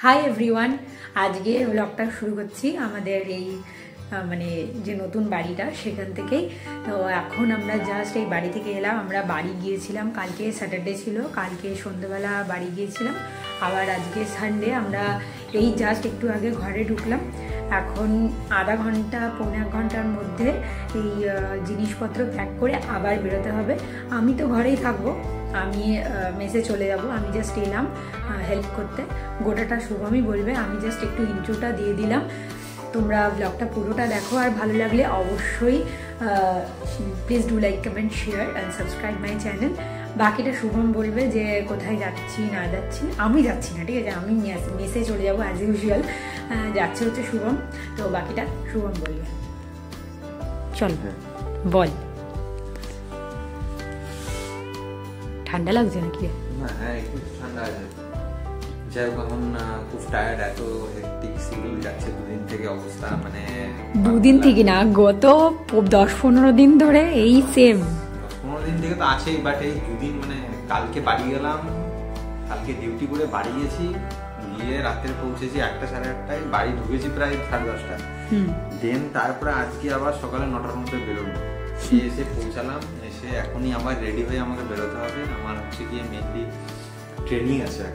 Hi everyone, আজকে ব্লগটা শুরু করছি আমাদের এই মানে যে নতুন বাড়িটা সেখান থেকেই। তো এখন আমরা জাস্ট এই বাড়ি থেকে এলাম। আমরা বাড়ি গিয়েছিলাম, কালকে স্যাটারডে ছিল, কালকে সন্ধ্যেবেলা বাড়ি গিয়েছিলাম, আবার আজকে সানডে। আমরা এই জাস্ট একটু আগে ঘরে ঢুকলাম। এখন আধা ঘন্টা পৌনে এক ঘন্টার মধ্যে এই জিনিসপত্র প্যাক করে আবার বেরোতে হবে। আমি তো ঘরেই থাকবো, আমি মেসে চলে যাব। আমি জাস্ট এলাম হেল্প করতে, গোটাটা শুভমই বলবে, আমি জাস্ট একটু ইন্ট্রোটা দিয়ে দিলাম। তোমরা ব্লগটা পুরোটা দেখো, আর ভালো লাগলে অবশ্যই please do like, comment, share and subscribe my channel. বাকিটা শুভম বলবে যে কোথায় যাচ্ছি না যাচ্ছি। আমি যাচ্ছি না, ঠিক আছে, আমি মেসে চলে যাবো অ্যাজ ইউজুয়াল। যাচ্ছে হচ্ছে শুভম, তো বাকিটা শুভম বলবে। চল বল। ঠান্ডা লাগছে নাকি? হ্যাঁ, একটু ঠান্ডা আছে। যাই হোক, এখন খুব টায়ার্ড, এত হেক্টিক শিডিউল যাচ্ছে দুদিন থেকে। অবস্থা মানে দুদিন থেকে না, গত 10-15 দিন ধরে এই সেম। 15 দিন থেকে তো আছেই, বাট এই দুদিন মানে কালকে বাড়ি গেলাম, কালকে ডিউটি করে বাড়ি গেছি, গিয়ে রাত্রে পৌঁছেছি 1টা সাড়ে 1টায়, বাড়ি ঢুকেছি প্রায় 10:30। দেন তারপরে আজকে আবার সকালে 9টার মধ্যে বেরোবো। এসে পৌঁছালাম, এসে এখনই আবার রেডি হয়ে আমাকে বেরোতে হবে। আমার হচ্ছে গিয়ে মেনলি ট্রেনিং আছে।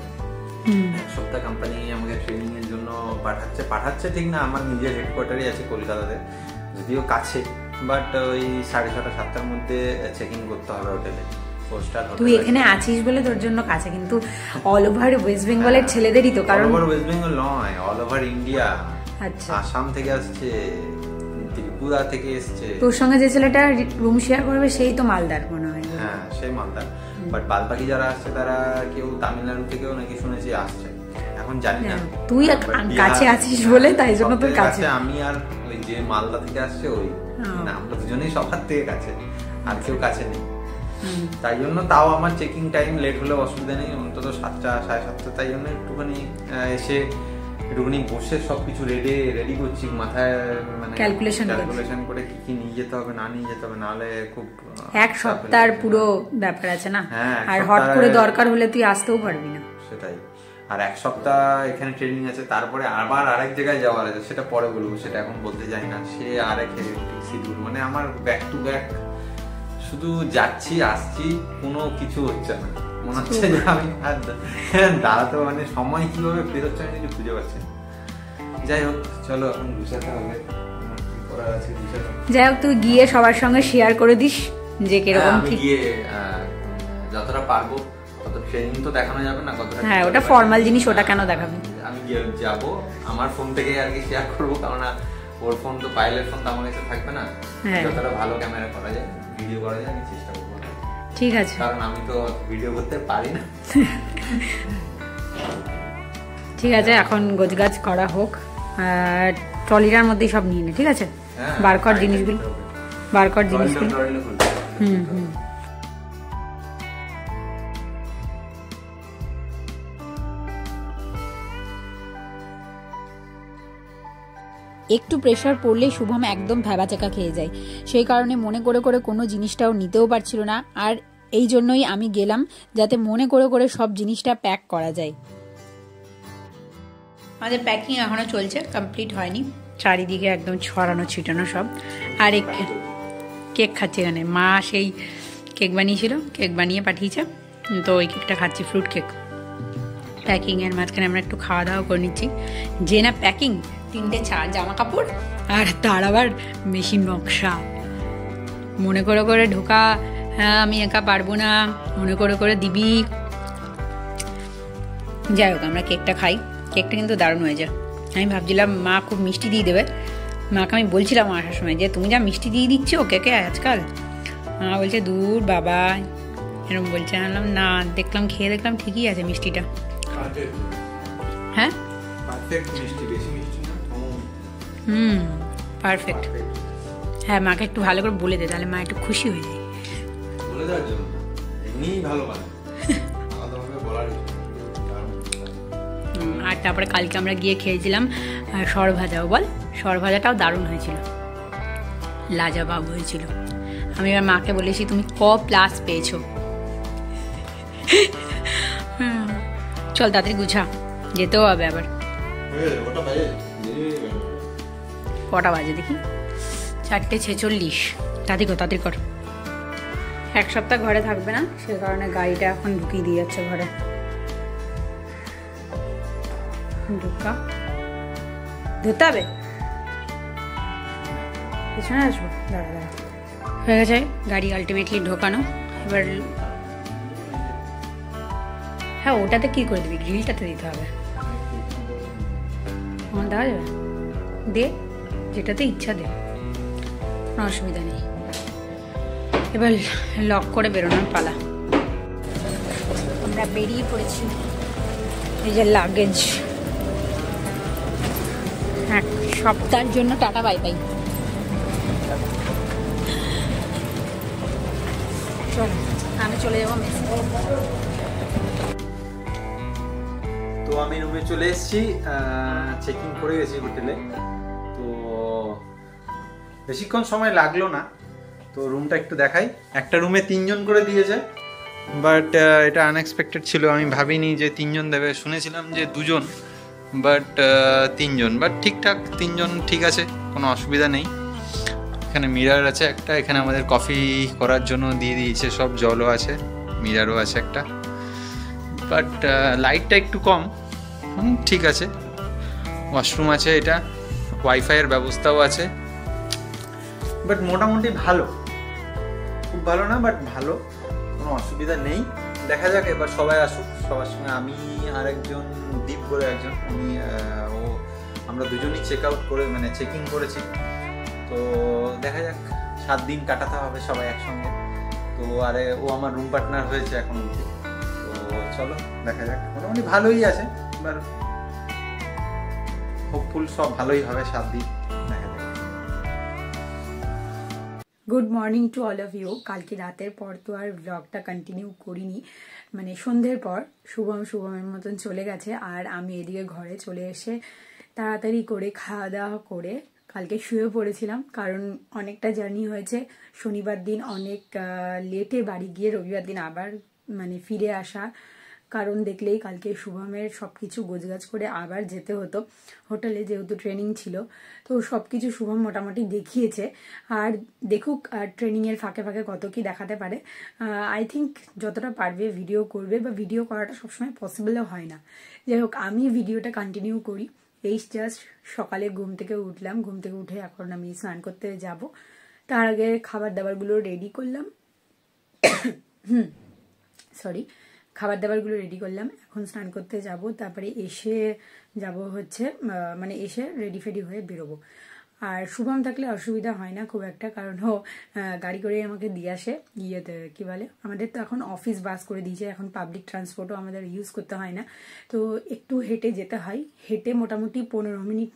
এক সপ্তাহ কোম্পানি আমাকে ট্রেনিং এর জন্য পাঠাচ্ছে ঠিক না, আমার নিজের হেডকোয়ার্টারই আছে কলকাতাতে, যদিও কাছে, বাট ওই 6:30 7টার মধ্যে চেক ইন করতে হবে হোটেলে। তুই এখানে আছিস বলে তোর জন্য কাছে, কিন্তু অল ওভার ওয়েস্ট বেঙ্গলের ছেলেদেরই তো, কারণ অল ওভার ওয়েস্ট বেঙ্গল নয়, অল ওভার ইন্ডিয়া। আচ্ছা, আসাম থেকে আসছে, ত্রিপুরা থেকে এসছে। তোর সঙ্গে যে ছেলেটা রুম শেয়ার করবে সেই তো মালদার মনে হয়। হ্যাঁ, সেই মালদার, বাট বাদ বাকি যারা আসছে তারা কেউ তামিলনাড়ু থেকেও নাকি শুনেছি আসছে, এখন জানি না। তুই কাছে আছিস বলে তাই জন্য তোর কাছে। আমি আর ওই যে মালদা থেকে আসছে ওই, না আমরা দুজনেই সবার থেকে কাছে, আর কেউ কাছে নেই। তাই জন্য তাও আমার চেকিং টাইম লেট হলে অসুবিধা নেই, অন্তত 7টা সাড়ে 7টা। তাই জন্য একটুখানি এসে একটুখানি বসে সবকিছু রেডি করছি, মাথায় মানে ক্যালকুলেশন করে কি কি নিয়ে যেতে হবে না নিয়ে যেতে হবে, নাহলে খুব এক সপ্তাহের পুরো ব্যাপার আছে না। আর হট করে দরকার হলে তুই আসতেও পারবি না। সেটাই, আর এক সপ্তাহ এখানে ট্রেনিং আছে, তারপরে আবার আরেক জায়গায় যাওয়ার আছে, সেটা পরে বলবো, সেটা এখন বলতে যাই না। সে আরেক শিডিউল, মানে আমার ব্যাক টু ব্যাক, শুধু যাচ্ছি আসছি, কোনো কিছু হচ্ছে না। মনে হচ্ছে যে আমি দাঁড়াতে মানে সময় কিভাবে বেরোচ্ছে আমি কিছু খুঁজে পাচ্ছি। যাই হোক, চলো এখন গুছাতে হবে, করার আছে গুছাতে। যাই হোক, তুই গিয়ে সবার সঙ্গে শেয়ার করে দিস যে কিরকম কি। গিয়ে যতটা পারবো তত ট্রেনিং তো দেখানো যাবে না, কতটা। হ্যাঁ, ওটা ফর্মাল জিনিস, ওটা কেন দেখাবি? আমি গিয়ে যাবো, আমার ফোন থেকে আর কি শেয়ার করবো, কারণ ওর ফোন তো, পাইলের ফোন তো আমার কাছে থাকবে না। যতটা ভালো ক্যামেরা করা যায়, ভিডিও করা যায়, আমি চেষ্টা করবো। ঠিক আছে, কারণ আমি তো ভিডিও করতে পারি না। ঠিক আছে, এখন গোছগাছ করা হোক, আর ট্রলিটার মধ্যেই সব নিয়ে নে, ঠিক আছে? বারকর জিনিসগুলো, বারকর জিনিসগুলো। একটু প্রেশার পড়লেই শুভম একদম ভ্যাবাচাকা খেয়ে যায়, সেই কারণে মনে করে করে কোনো জিনিসটাও নিতেও পারছিল না। আর এই জন্যই আমি গেলাম, যাতে মনে করে করে সব জিনিসটা প্যাক করা যায়। আমাদের প্যাকিং এখনো চলছে, কমপ্লিট হয়নি, চারিদিকে একদম ছড়ানো ছিটানো সব। আর কেক খাচ্ছি এখানে, মা সেই কেক বানিয়েছিল, কেক বানিয়ে পাঠিয়েছে, তো ওই কেকটা খাচ্ছি, ফ্রুট কেক। প্যাকিংয়ের মাঝখানে আমরা একটু খাওয়া দাওয়া করে নিচ্ছি। যে না প্যাকিং, 3টে জামা কাপড়, আর তার আবার মেশিন নকশা। মনে করে করে ঢোকা, হ্যাঁ আমি একা পারবো না, মনে করে করে দিবি। যাই হোক, আমরা কেকটা খাই। কেকটা কিন্তু দারুণ হয়েছে। আমি ভাবছিলাম মা খুব মিষ্টি দিয়ে দেবে, মাকে আমি বলছিলাম আসার সময় যে তুমি যা মিষ্টি দিয়ে দিচ্ছ কেকে আজকাল। মা বলছে দূর বাবা, এরকম বলছে। আনলাম না, দেখলাম, খেয়ে দেখলাম ঠিকই আছে মিষ্টিটা। হ্যাঁ, পারফেক্ট। হ্যাঁ, মাকে একটু ভালো করে বলে দে, তাহলে মা একটু খুশি হয়ে যায়। আর তারপরে কালকে আমরা গিয়ে খেয়েছিলাম সর ভাজাও। বল, সর ভাজাটাও দারুণ হয়েছিল, লাজবাব হয়েছিল। আমি এবার মাকে বলেছি তুমি ++ পেয়েছো। চল তাড়াতাড়ি গুছা, যেতেও হবে আবার। কটা বাজে দেখি, 4:46। তাড়াতাড়ি কর। এক সপ্তাহ ঘরে থাকবে না, সে কারণে গাড়িটা এখন ঢুকিয়ে দিয়ে যাচ্ছে ঘরে। ঢুকা ধরতে হবে, পেছনে আসবো, দাঁড়া। হয়ে গেছে গাড়ি আলটিমেটলি ঢোকানো। এবার হ্যাঁ, ওটাতে কি করে দিবি? গ্রিলটাতে দিতে হবে। আমার দেওয়া যাবে, দে, যেটাতে ইচ্ছা দে, কোনো অসুবিধা নেই। এবার লক করে বেরোনোর পালা। আমরা বেরিয়ে পড়েছি। এই যে লাগেজ, এক সপ্তাহের জন্য টাটা বাই বাই। চল, আমি চলে যাবো মেসে। তো আমি রুমে চলে এসেছি, চেকিং করে গেছি হোটেলে। তো বেশিক্ষণ সময় লাগলো না। তো রুমটা একটু দেখাই। একটা রুমে 3 জন করে দিয়েছে, বাট এটা আনএক্সপেক্টেড ছিল। আমি ভাবিনি যে 3 জন দেবে, শুনেছিলাম যে 2 জন, বাট 3 জন। বাট ঠিকঠাক 3 জন ঠিক আছে, কোনো অসুবিধা নেই। এখানে মিরার আছে একটা, এখানে আমাদের কফি করার জন্য দিয়ে দিয়েছে সব, জলও আছে, মিরারও আছে একটা। বাট লাইটটা একটু কম, ঠিক আছে। ওয়াশরুম আছে, এটা ওয়াইফাইয়ের ব্যবস্থাও আছে। বাট মোটামুটি ভালো, খুব ভালো না, বাট ভালো, কোনো অসুবিধা নেই। দেখা যাক এবার সবাই আসুক। সবার সঙ্গে আমি আর একজন দীপ বলে একজন, আমরা দুজনই চেকিং করেছি। তো দেখা যাক, 7 দিন কাটাতে হবে সবাই একসঙ্গে। তো আরে ও আমার রুম পার্টনার হয়েছে এখন অবধি। তো চলো দেখা যাক, মোটামুটি ভালোই আছে। এবার হোপফুল সব ভালোই হবে, 7 দিন দেখা যাক। Good morning to all of you. কালকে রাতের পর তো আর ব্লগটা কন্টিনিউ করিনি, মানে সন্ধ্যের পর শুভমের মতন চলে গেছে। আর আমি এদিকে ঘরে চলে এসে তাড়াতাড়ি করে খাওয়া দাওয়া করে কালকে শুয়ে পড়েছিলাম, কারণ অনেকটা জার্নি হয়েছে। শনিবার দিন অনেক লেটে বাড়ি গিয়ে রবিবার দিন আবার ফিরে আসা, কারণ দেখলেই কালকে শুভমের সব কিছু গোছগাছ করে আবার যেতে হতো হোটেলে, যেহেতু ট্রেনিং ছিল। তো সব কিছু শুভম মোটামুটি দেখিয়েছে, আর দেখুক ট্রেনিংয়ের ফাঁকে ফাঁকে কত কি দেখাতে পারে। আই থিঙ্ক যতটা পারবে ভিডিও করবে, বা ভিডিও করাটা সবসময় পসিবলও হয় না। যাই হোক, আমি ভিডিওটা কন্টিনিউ করি। এই জাস্ট সকালে ঘুম থেকে উঠলাম, ঘুম থেকে উঠে এখন আমি স্নান করতে যাব। তার আগে খাবার দাবারগুলো রেডি করলাম, খাবার দাবারগুলো রেডি করলাম। এখন স্নান করতে যাব, তারপরে এসে যাব হচ্ছে এসে রেডি ফেডি হয়ে বেরোবো। আর শুভম থাকলে অসুবিধা হয় না খুব একটা, কারণ গাড়ি করে আমাকে দিয়ে আসে। কি বলে, আমাদের তো এখন অফিস বাস করে দিয়েছে, এখন পাবলিক ট্রান্সপোর্টও আমাদের ইউজ করতে হয় না। তো একটু হেঁটে যেতে হয়, হেঁটে মোটামুটি 15 মিনিট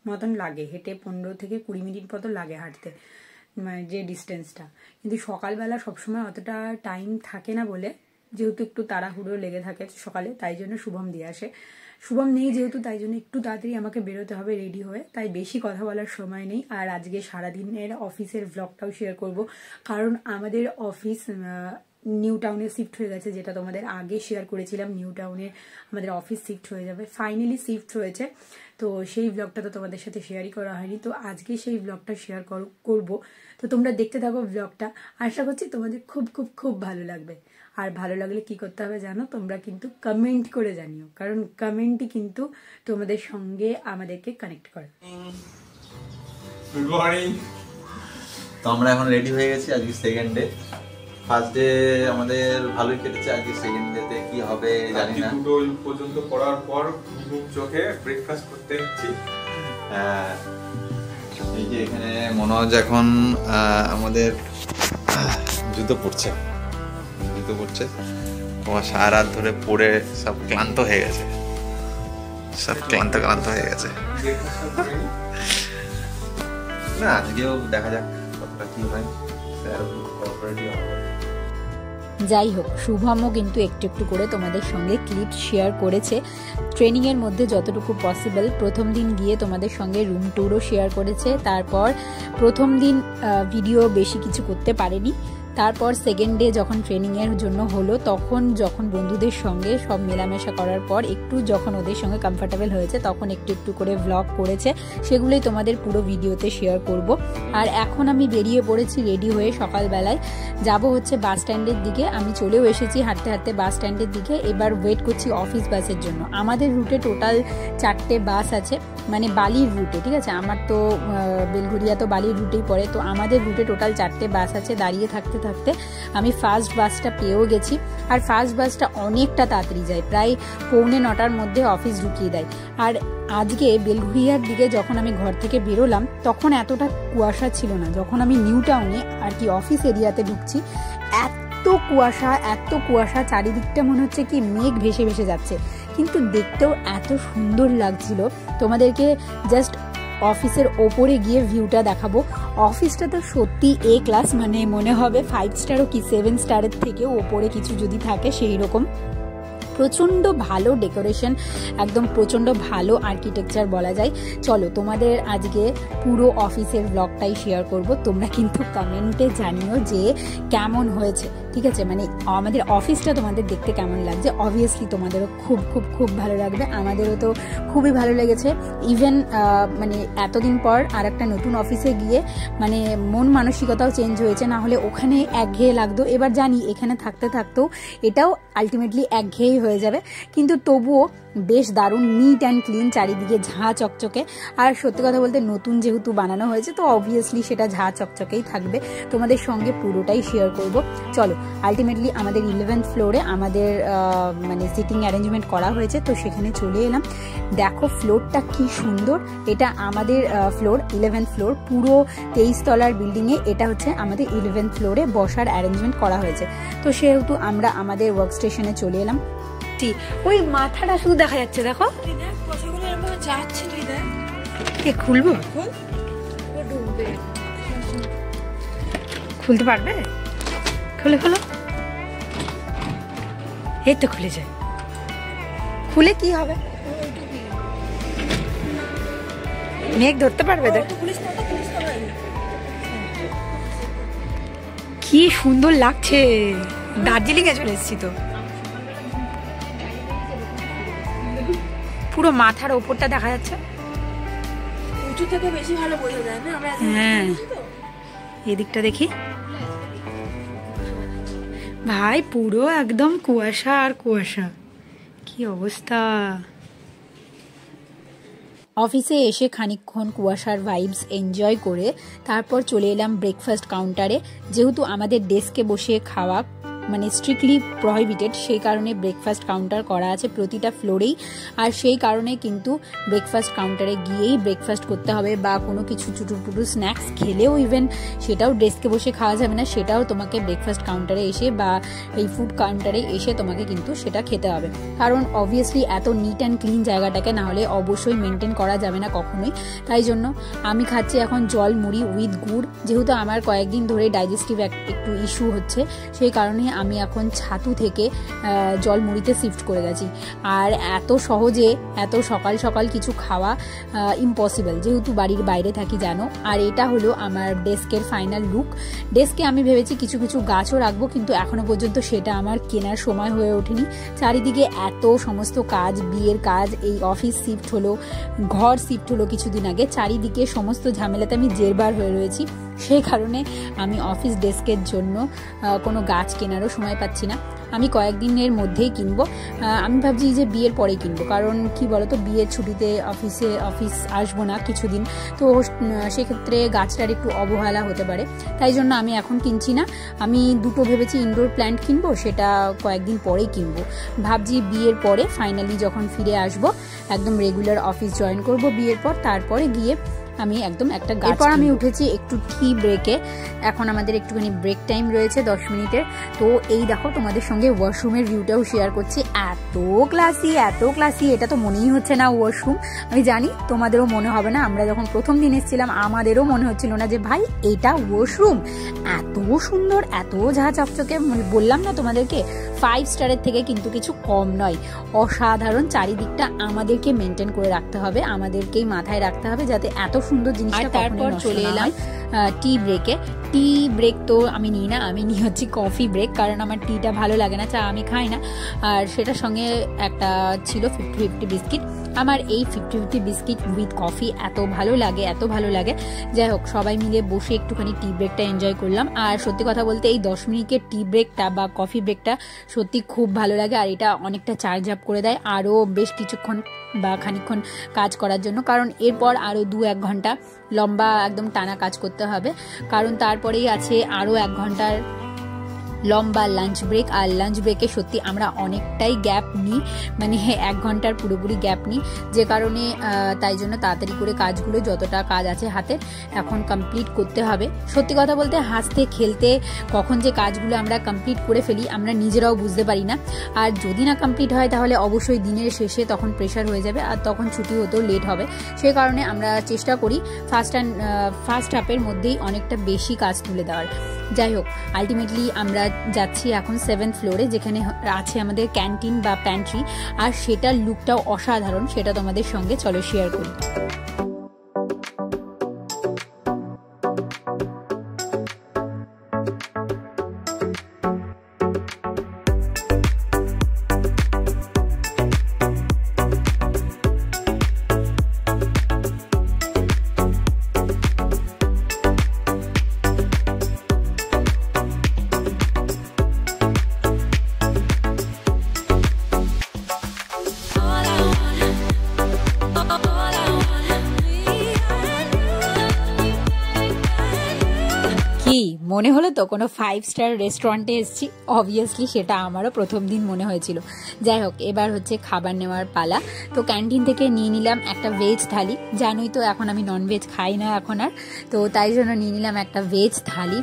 মতন লাগে, হেঁটে 15 থেকে 20 মিনিট মতন লাগে হাঁটতে, যে ডিস্টেন্সটা। কিন্তু সকালবেলা সবসময় অতটা টাইম থাকে না বলে, যেহেতু একটু তাড়াহুড়ো লেগে থাকে সকালে, তাই জন্য শুভম দিয়ে আসে। শুভম নেই যেহেতু, তাই জন্য একটু তাড়াতাড়ি আমাকে বেরোতে হবে রেডি হয়ে, তাই বেশি কথা বলার সময় নেই। আর আজকে সারাদিনের অফিসের ভ্লগটাও শেয়ার করব, কারণ আমাদের অফিস নিউ টাউনে শিফট হয়ে গেছে, যেটা তোমাদের আগে শেয়ার করেছিলাম। নিউ টাউনে আমাদের অফিস শিফট হয়ে যাবে, ফাইনালি শিফট হয়েছে। তো সেই ব্লগটা তো তোমাদের সাথে শেয়ারই করা হয়নি, তো আজকে সেই ব্লগটা শেয়ার করব। তো তোমরা দেখতে থাকো ব্লগটা, আশা করছি তোমাদের খুব খুব খুব ভালো লাগবে। আর ভালো লাগলে কি করতে হবে জানো, তোমরা কিন্তু কমেন্ট করে জানিও, কারণ কমেন্টই কিন্তু তোমাদের সঙ্গে আমাদেরকে কানেক্ট করে। Good morning. তো আমরা এখন রেডি হয়ে গেছি। আজকে সেকেন্ড ডে। ফার্স্ট ডে আমাদের ভালোই কেটেছে, আজকে সেকেন্ড ডেতে কি হবে জানি না। দুটো পর্যন্ত পড়ার পর ঘুম চোখে ব্রেকফাস্ট করতে যাচ্ছি। এই যে এখানে মনোজ এখন আমাদের জুতো পরছে। তোমার সারা রাত ধরে পড়ে সব ক্লান্ত হয়ে গেছে, না আজকেও দেখা যাক কতটা কি হয়। যাই হোক, শুভমও কিন্তু একটু একটু করে তোমাদের সঙ্গে ক্লিপ শেয়ার করেছে ট্রেনিংয়ের মধ্যে যতটুকু পসিবল। প্রথম দিন গিয়ে তোমাদের সঙ্গে রুম ট্যুরও শেয়ার করেছে। তারপর প্রথম দিন ভিডিও বেশি কিছু করতে পারেনি, তারপর সেকেন্ড ডে যখন ট্রেনিংয়ের জন্য হলো, তখন যখন বন্ধুদের সঙ্গে সব মেলামেশা করার পর একটু যখন ওদের সঙ্গে কমফর্টেবল হয়েছে, তখন একটু একটু করে ভ্লগ করেছে, সেগুলোই তোমাদের পুরো ভিডিওতে শেয়ার করব। আর এখন আমি বেরিয়ে পড়েছি রেডি হয়ে, সকালবেলায় যাব হচ্ছে বাস স্ট্যান্ডের দিকে। আমি চলেও এসেছি হাঁটতে হাঁটতে বাস স্ট্যান্ডের দিকে। এবার ওয়েট করছি অফিস বাসের জন্য। আমাদের রুটে টোটাল 4টে বাস আছে, মানে বালির রুটে, ঠিক আছে। আমার তো বেলঘরিয়া তো বালির রুটেই পড়ে, তো আমাদের রুটে টোটাল 4টে বাস আছে। দাঁড়িয়ে থাকতে থাকতে আমি ফার্স্ট বাসটা পেয়েও গেছি। আর ফার্স্ট বাসটা অনেকটা তাড়াতাড়ি যায়, প্রায় 8:45-9টার মধ্যে অফিস ঢুকিয়ে দেয়। আর আজকে বেলঘরিয়ার দিকে যখন আমি ঘর থেকে বেরোলাম, তখন এতটা কুয়াশা ছিল না। যখন আমি নিউ টাউনে আর কি অফিস এরিয়াতে ঢুকছি, এত কুয়াশা, চারিদিকটা মনে হচ্ছে কি মেঘ ভেসে ভেসে যাচ্ছে, কিন্তু দেখতেও এত সুন্দর লাগছিল। তোমাদেরকে জাস্ট অফিসের ওপরে গিয়ে ভিউটা দেখাবো। অফিসটা তো সত্যি এ ক্লাস, মানে মনে হবে 5 স্টারও কি 7 স্টারের থেকেও ওপরে কিছু যদি থাকে সেই রকম। প্রচণ্ড ভালো ডেকোরেশন, একদম প্রচণ্ড ভালো আর্কিটেকচার বলা যায়। চলো তোমাদের আজকে পুরো অফিসের ব্লগটাই শেয়ার করব। তোমরা কিন্তু কমেন্টে জানিও যে কেমন হয়েছে, ঠিক আছে। মানে আমাদের অফিসটা তোমাদের দেখতে কেমন লাগছে। অবভিয়াসলি তোমাদেরও খুব খুব খুব ভালো লাগবে, আমাদেরও তো খুবই ভালো লেগেছে। ইভেন মানে এতদিন পর আর একটা নতুন অফিসে গিয়ে মানে মন মানসিকতাও চেঞ্জ হয়েছে, না হলে ওখানে একঘেয়ে লাগতো। এবার জানি এখানে থাকতে থাকতেও এটাও আলটিমেটলি একঘেয়েই হয়ে যাবে, কিন্তু তবুও বেশ দারুণ নিট অ্যান্ড ক্লিন, চারিদিকে ঝাঁ চকচকে। আর সত্যি কথা বলতে নতুন যেহেতু বানানো হয়েছে, তো অবভিয়াসলি সেটা ঝাঁ চকচকেই থাকবে। তোমাদের সঙ্গে পুরোটাই শেয়ার করব। চলো, আলটিমেটলি আমাদের 11th ফ্লোরে আমাদের মানে সিটিং অ্যারেঞ্জমেন্ট করা হয়েছে, তো সেখানে চলে এলাম। দেখো ফ্লোরটা কি সুন্দর। এটা আমাদের ফ্লোর 11th ফ্লোর, পুরো 23 তলার বিল্ডিংয়ে এটা হচ্ছে আমাদের 11th ফ্লোরে বসার অ্যারেঞ্জমেন্ট করা হয়েছে। তো সেহেতু আমরা আমাদের ওয়ার্ক স্টেশনে চলে এলাম। ওই মাথাটা শুধু দেখা যাচ্ছে, দেখো খুলবো, খুলতে পারবে? খুলে খোলো, এই তো খুলে যায়। খুলে কি হবে? মেঘ ধরতে পারবে? দেখ কি সুন্দর লাগছে। দার্জিলিং এ চলে এসেছি তো, পুরো মাথার ওপরটা দেখা যাচ্ছে। উঁচু থেকে বেশি ভালো বোঝা যায় না। আমরা হ্যাঁ, এদিকটা দেখি ভাই, পুরো একদম কুয়াশা আর কুয়াশা, কি অবস্থা। অফিসে এসে খানিকক্ষণ কুয়াশার ভাইবস এনজয় করে তারপর চলে এলাম ব্রেকফাস্ট কাউন্টারে। যেহেতু আমাদের ডেস্কে বসে খাওয়া মানে স্ট্রিক্টলি প্রহিবিটেড, সেই কারণে ব্রেকফাস্ট কাউন্টার করা আছে প্রতিটা ফ্লোরেই। আর সেই কারণে কিন্তু ব্রেকফাস্ট কাউন্টারে গিয়েই ব্রেকফাস্ট করতে হবে, বা কোনো কিছু চুটুর স্ন্যাক্স খেলেও ইভেন সেটাও ডেস্কে বসে খাওয়া যাবে না, সেটাও তোমাকে ব্রেকফাস্ট কাউন্টারে এসে বা এই ফুড কাউন্টারে এসে তোমাকে কিন্তু সেটা খেতে হবে। কারণ অবভিয়াসলি এত নিট অ্যান্ড ক্লিন জায়গাটাকে না হলে অবশ্যই মেনটেন করা যাবে না কখনোই। তাই জন্য আমি খাচ্ছি এখন জল মুড়ি উইথ গুড়। যেহেতু আমার কয়েকদিন ধরে ডাইজেস্টিভ একটু ইস্যু হচ্ছে, সেই কারণে আমি এখন ছাতু থেকে জল মুড়িতে শিফট করে গেছি। আর এত সহজে এত সকাল সকাল কিছু খাওয়া ইম্পসিবল, যেহেতু বাড়ির বাইরে থাকি জানো। আর এটা হলো আমার ডেস্কের ফাইনাল লুক। ডেস্কে আমি ভেবেছি কিছু কিছু গাছও রাখবো, কিন্তু এখনো পর্যন্ত সেটা আমার কেনার সময় হয়ে ওঠেনি। চারিদিকে এত সমস্ত কাজ, বিয়ের কাজ, এই অফিস শিফট হলো, ঘর শিফট হলো কিছুদিন আগে, চারিদিকে সমস্ত ঝামেলাতে আমি জেরবার হয়ে রয়েছি। সেই কারণে আমি অফিস ডেস্কের জন্য কোনো গাছ কেনারও সময় পাচ্ছি না। আমি কয়েকদিনের মধ্যেই কিনবো। আমি ভাবছি যে বিয়ের পরে কিনবো, কারণ কি বলতো, বিয়ের ছুটিতে অফিস আসবো না কিছুদিন, তো সেক্ষেত্রে গাছটার একটু অবহেলা হতে পারে। তাই জন্য আমি এখন কিনছি না। আমি দুটো ভেবেছি ইনডোর প্ল্যান্ট কিনবো, সেটা কয়েকদিন পরেই কিনবো। ভাবছি বিয়ের পরে ফাইনালি যখন ফিরে আসবো, একদম রেগুলার অফিস জয়েন করব বিয়ের পর, তারপরে গিয়ে আমি একদম একটা গাছ। এরপর আমি উঠেছি একটু টি ব্রেকে। এখন আমাদের একটুখানি ব্রেক টাইম রয়েছে 10 মিনিটের। তো এই দেখো, তোমাদের সঙ্গে ওয়াশরুমের ভিউটাও শেয়ার করছি। এত ক্লাসি, এটা তো মনেই হচ্ছে না ওয়াশরুম। আমি জানি তোমাদেরও মনে হবে না। আমরা যখন প্রথম দিন এসেছিলাম আমাদেরও মনে হচ্ছিল না যে ভাই এটা ওয়াশরুম। এত সুন্দর, এত ঝাঁ চকচকে, বললাম না তোমাদেরকে 5 স্টারের থেকে কিন্তু কিছু কম নয়। অসাধারণ। চারিদিকটা আমাদেরকে মেনটেন করে রাখতে হবে, আমাদেরকেই মাথায় রাখতে হবে যাতে এত সুন্দর জিনিসটা। তারপর চলে এলাম টি ব্রেকে। টি ব্রেক তো আমি নিই না, আমি নিই হচ্ছে কফি ব্রেক, কারণ আমার টিটা ভালো লাগে না, চা আমি খাই না। আর সেটার সঙ্গে একটা ছিল 50-50 বিস্কিট। আমার এই 50-50 বিস্কিট উইথ কফি এত ভালো লাগে, এত ভালো লাগে। যাই হোক, সবাই মিলে বসে একটুখানি টি ব্রেকটা এনজয় করলাম। আর সত্যি কথা বলতে এই 10 মিনিটের টি ব্রেকটা বা কফি ব্রেকটা সত্যি খুব ভালো লাগে। আর এটা অনেকটা চার্জ আপ করে দেয় আরও বেশ কিছুক্ষণ বা খানিকক্ষণ কাজ করার জন্য, কারণ এরপর আরও 2-1 ঘন্টা লম্বা একদম টানা কাজ করতে হবে, কারণ তারপরেই আছে আরও 1 ঘন্টার লম্বা লাঞ্চ ব্রেক। আর লাঞ্চ ব্রেকে সত্যি আমরা অনেকটাই গ্যাপ নিই, মানে 1 ঘন্টার পুরোপুরি গ্যাপ নিই, যে কারণে তাই জন্য তাড়াতাড়ি করে কাজগুলো যতটা কাজ আছে হাতের এখন কমপ্লিট করতে হবে। সত্যি কথা বলতে হাসতে খেলতে কখন যে কাজগুলো আমরা কমপ্লিট করে ফেলি আমরা নিজেরাও বুঝতে পারি না। আর যদি না কমপ্লিট হয় তাহলে অবশ্যই দিনের শেষে তখন প্রেশার হয়ে যাবে আর তখন ছুটি হতেও লেট হবে। সেই কারণে আমরা চেষ্টা করি ফার্স্ট হাফের মধ্যেই অনেকটা বেশি কাজ তুলে দেওয়ার। যাই হোক, আলটিমেটলি আমরা যাচ্ছি এখন 7th ফ্লোরে, যেখানে আছে আমাদের ক্যান্টিন বা প্যান্ট্রি। আর সেটার লুকটাও অসাধারণ, সেটা তোমাদের সঙ্গে চলো শেয়ার করি। কি মনে হলো তো কোনো 5 স্টার রেস্টুরেন্টে এসেছি? অবভিয়াসলি সেটা আমারও প্রথম দিন মনে হয়েছিল। যাই হোক, এবার হচ্ছে খাবার নেওয়ার পালা। তো ক্যান্টিন থেকে নিয়ে নিলাম একটা ভেজ থালি। জানোই তো এখন আমি ননভেজ খাই না এখন আর, তো তাই জন্য নিয়ে নিলাম একটা ভেজ থালি।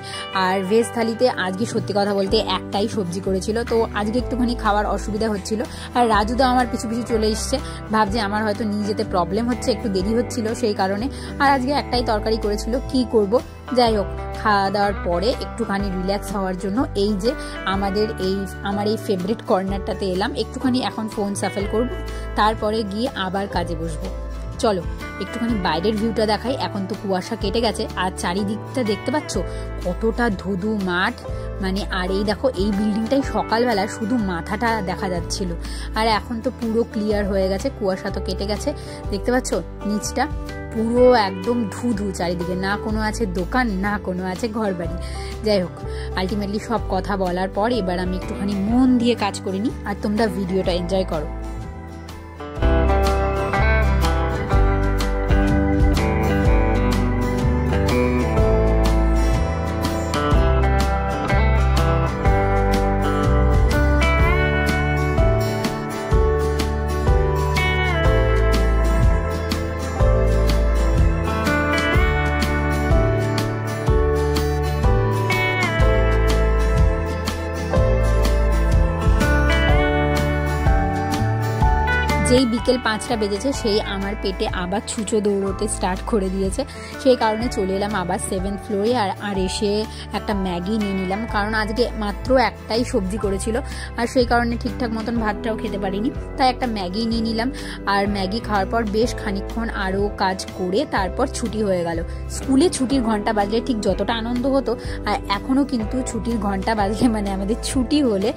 আর ভেজ থালিতে আজকে সত্যি কথা বলতে একটাই সবজি করেছিল, তো আজকে একটুখানি খাওয়ার অসুবিধা হচ্ছিল। আর রাজুদা আমার পিছু পিছু চলে এসছে, ভাবছে আমার হয়তো নিয়ে যেতে প্রবলেম হচ্ছে, একটু দেরি হচ্ছিল সেই কারণে। আর আজকে একটাই তরকারি করেছিল, কি করব। যাই হোক, খাওয়া দাওয়ার পরে একটুখানি রিল্যাক্স হওয়ার জন্য এই যে আমার এই ফেভারিট কর্নারটাতে এলাম। একটুখানি এখন ফোন সাফেল করব, তারপরে গিয়ে আবার কাজে বসবো। চলো একটুখানি বাইরের ভিউটা দেখাই। এখন তো কুয়াশা কেটে গেছে আর চারিদিকটা দেখতে পাচ্ছ কতটা ধুধু মাঠ, মানে। আর এই দেখো, এই বিল্ডিংটাই সকালবেলা শুধু মাথাটা দেখা যাচ্ছিল, আর এখন তো পুরো ক্লিয়ার হয়ে গেছে, কুয়াশা তো কেটে গেছে। দেখতে পাচ্ছ নিচটা পুরো একদম ধুধু, চারিদিকে না কোনো আছে দোকান না কোনো আছে ঘরবাড়ি। যাই হোক, আলটিমেটলি সব কথা বলার পর এবার আমি একটুখানি মন দিয়ে কাজ করে নিই, আর তোমরা ভিডিওটা এনজয় করো। যেই বিকেল 5টা বেজেছে সেই আমার পেটে আবার ছুঁচো দৌড়তে স্টার্ট করে দিয়েছে। সেই কারণে চলে এলাম আবার 7th ফ্লোরে। আর এসে একটা ম্যাগি নিয়ে নিলাম, কারণ আজকে মাত্র একটাই সবজি করেছিল আর সেই কারণে ঠিকঠাক মতন ভাতটাও খেতে পারিনি, তাই একটা ম্যাগি নিয়ে নিলাম। আর ম্যাগি খাওয়ার পর বেশ খানিকক্ষণ আরও কাজ করে তারপর ছুটি হয়ে গেল। স্কুলে ছুটির ঘন্টা বাজলে ঠিক যতটা আনন্দ হতো, আর এখনও কিন্তু ছুটির ঘন্টা বাজলে মানে আমাদের ছুটি হলে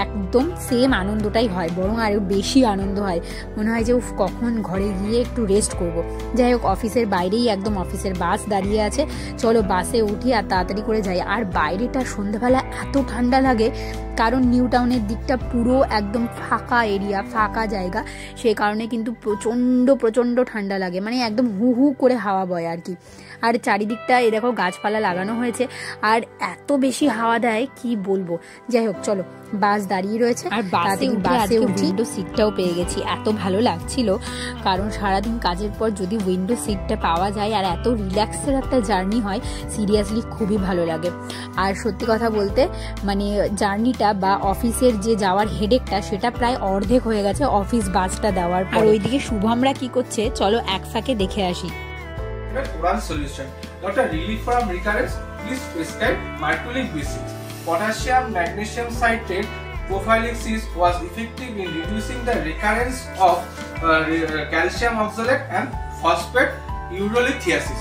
একদম সেম আনন্দটাই হয়, বরং আরও বেশি আনন্দ হয়। মনে হয় যে কখন ঘরে গিয়ে একটু রেস্ট করব। যাই হোক, অফিসের বাইরেই একদম অফিসের বাস দাঁড়িয়ে আছে, চলো বাসে উঠি আর তাড়াতাড়ি করে যাই। আর বাইরেটা সন্ধ্যাবেলা এত ঠান্ডা লাগে, কারণ নিউ টাউনের দিকটা পুরো একদম ফাঁকা এরিয়া, ফাঁকা জায়গা, সেই কারণে কিন্তু প্রচণ্ড ঠান্ডা লাগে, মানে একদম হু হু করে হাওয়া বয় আর কি। আর চারিদিকটা এই দেখো গাছপালা লাগানো হয়েছে আর এত বেশি হাওয়া দেয় কি বলবো। যাই হোক, চলো বাস দাঁড়িয়ে রয়েছে আর বাসে উইন্ডো সিটটাও পেয়ে গেছি। এত ভালো লাগছিল, কারণ সারাদিন কাজের পর যদি উইন্ডো সিটটা পাওয়া যায় আর এত রিল্যাক্সের একটা জার্নি হয়, সিরিয়াসলি খুবই ভালো লাগে। আর সত্যি কথা বলতে মানে জার্নিটা বা অফিসের যে যাওয়ার হেডেকটা সেটা প্রায় অর্ধেক হয়ে গেছে অফিস বাসটা দেওয়ার পর। আর ওইদিকে শুভমরা কি করছে চলো এক ফাঁকে দেখে আসি। Oral solution. Not a relief from recurrence. Please prescribe Martulic B6. Potassium magnesium citrate prophylaxis was effective in reducing the recurrence of calcium oxalate and phosphate urolithiasis,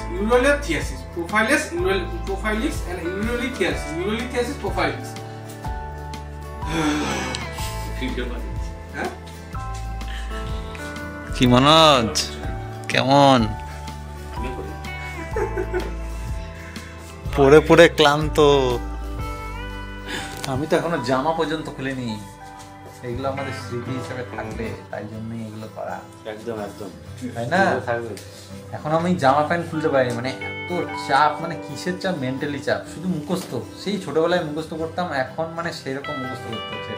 prophylaxis and urolithiasis, prophylaxis. কি মনোজ কেমন? পড়ে পড়ে ক্লান্ত। আমি তো এখনো জামা পর্যন্ত খুলিনি। এগুলো আমাদের স্মৃতি হিসেবে থাকবে, তাই জন্যই এগুলো করা। একদম একদম, তাই না? থাকবে। এখন আমি জামা প্যান্ট খুলতে পারিনি, মানে এত চাপ, মানে কিসের চাপ, মেন্টালি চাপ, শুধু মুখস্থ। সেই ছোটবেলায় মুখস্থ করতাম, এখন মানে সেরকম মুখস্থ করতে হচ্ছে,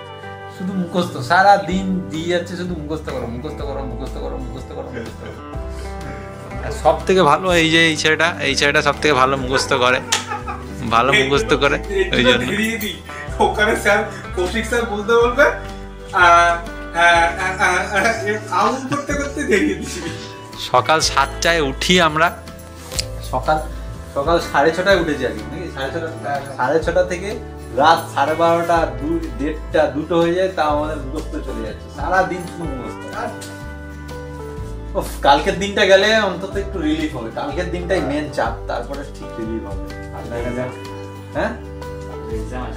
শুধু মুখস্থ। সারা দিন দিয়ে যাচ্ছে শুধু মুখস্থ করো, মুখস্থ করো, মুখস্থ করো, মুখস্থ করো, মুখস্থ করো। সব থেকে ভালো এই যে এই ছেলেটা সব থেকে ভালো মুখস্থ করে, ভালো মুখস্থ করে। ওই জন্য ওখানে স্যার, কৌশিক স্যার বলতে বলবে করতে করতে দেরিয়ে দিচ্ছি। সকাল 7টায় উঠি আমরা, সকাল 6:30টায় উঠেছি আর কি, নাকি 6:30 থেকে রাত 12:30, 1:30, 2টো হয়ে যায়, তা আমাদের মুখস্থ চলে যাচ্ছে। সারাদিন শুধু মুখস্থ। কালকের দিনটা গেলে অন্তত একটু রিলিফ হবে। কালকের দিনটাই মেন চাপ, তারপরে ঠিক রিলিফ হবে। হ্যাঁ,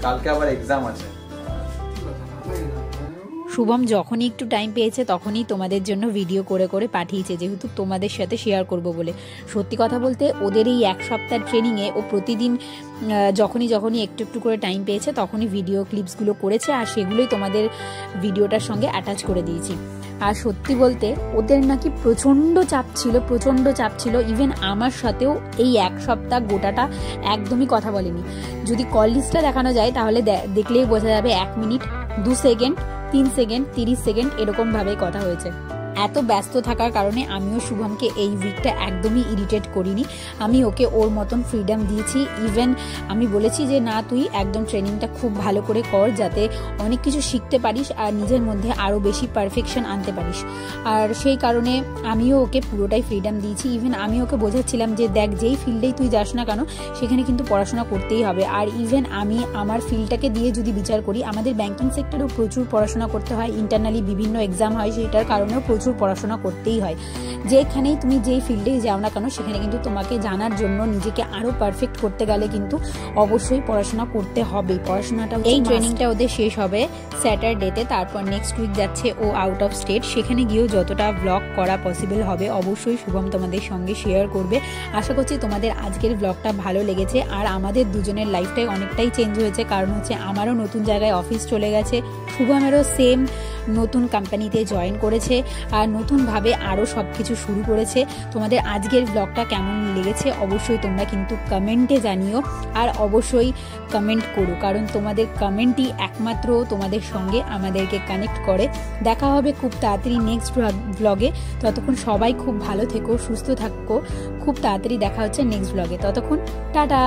কালকে আবার এক্সাম আছে। শুভম যখনই একটু টাইম পেয়েছে তখনই তোমাদের জন্য ভিডিও করে করে পাঠিয়েছে, যেহেতু তোমাদের সাথে শেয়ার করব বলে। সত্যি কথা বলতে ওদের এই 1 সপ্তাহ ট্রেনিংয়ে ও প্রতিদিন যখনই একটু একটু করে টাইম পেয়েছে তখনই ভিডিও ক্লিপসগুলো করেছে, আর সেগুলোই তোমাদের ভিডিওটার সঙ্গে অ্যাটাচ করে দিয়েছি। আর সত্যি বলতে ওদের নাকি প্রচণ্ড চাপ ছিল। ইভেন আমার সাথেও এই 1 সপ্তাহ গোটাটা একদমই কথা বলেনি। যদি কল লিস্টটা দেখানো যায় তাহলে দেখলেই বোঝা যাবে 1 মিনিট, 2 সেকেন্ড, 3 সেকেন্ড, 30 সেকেন্ড এরকমভাবে কথা হয়েছে। এত ব্যস্ত থাকার কারণে আমিও শুভমকে এই উইকটা একদমই ইরিটেট করিনি। আমি ওকে ওর মতন ফ্রিডম দিয়েছি। ইভেন আমি বলেছি যে না, তুই একদম ট্রেনিংটা খুব ভালো করে কর, যাতে অনেক কিছু শিখতে পারিস আর নিজের মধ্যে আরও বেশি পারফেকশন আনতে পারিস। আর সেই কারণে আমিও ওকে পুরোটাই ফ্রিডম দিয়েছি। ইভেন আমি ওকে বোঝাচ্ছিলাম যে দেখ, যেই ফিল্ডেই তুই যাস না কেন সেখানে কিন্তু পড়াশোনা করতেই হবে। আর ইভেন আমি আমার ফিল্ডটাকে দিয়ে যদি বিচার করি, আমাদের ব্যাংকিং সেক্টরেও প্রচুর পড়াশোনা করতে হয়, ইন্টারনালি বিভিন্ন এক্সাম হয়, সেটার কারণেও প্রচুর পড়াশোনা করতেই হয়। যেখানেই তুমি যেই ফিল্ডেই যাও না কেন সেখানে কিন্তু তোমাকে জানার জন্য, নিজেকে আরো পারফেক্ট করতে গেলে কিন্তু অবশ্যই পড়াশোনা করতে হবে। পড়াশোনাটা, এই ট্রেনিংটা ওদের শেষ হবে স্যাটারডেতে, তারপর নেক্সট উইক যাচ্ছে ও আউট অফ স্টেট। সেখানে গিয়েও যতটা ব্লগ করা পসিবল হবে অবশ্যই শুভম তোমাদের সঙ্গে শেয়ার করবে। আশা করছি তোমাদের আজকের ব্লগটা ভালো লেগেছে। আর আমাদের দুজনের লাইফটাই অনেকটাই চেঞ্জ হয়েছে, কারণ হচ্ছে আমারও নতুন জায়গায় অফিস চলে গেছে, শুভমেরও সেম নতুন কোম্পানিতে জয়েন করেছে, আর নতুনভাবে আরও সব কিছু শুরু করেছে। তোমাদের আজকের ব্লগটা কেমন লেগেছে অবশ্যই তোমরা কিন্তু কমেন্টে জানিও, আর অবশ্যই কমেন্ট করো, কারণ তোমাদের কমেন্টই একমাত্র তোমাদের সঙ্গে আমাদেরকে কানেক্ট করে। দেখা হবে খুব তাড়াতাড়ি নেক্সট ব্লগে। ততক্ষণ সবাই খুব ভালো থেকো, সুস্থ থাকো। খুব তাড়াতাড়ি দেখা হচ্ছে নেক্সট ব্লগে। ততক্ষণ টাটা।